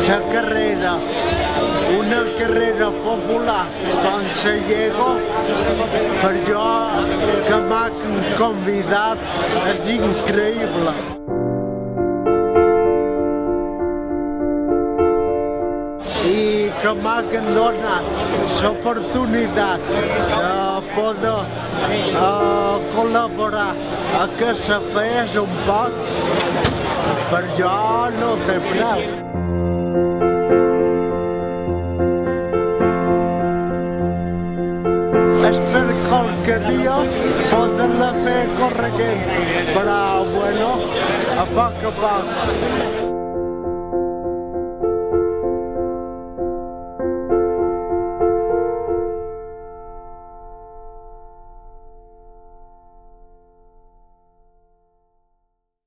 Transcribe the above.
la carrera, una carrera popular com la Llego, per jo que m'han convidat és increïble. I que m'han donat l'oportunitat de poder col·laborar a que se fes un poc, per jo no té preu. Espero qualque dia poder-la fer corregent, però bueno, a poc a poc.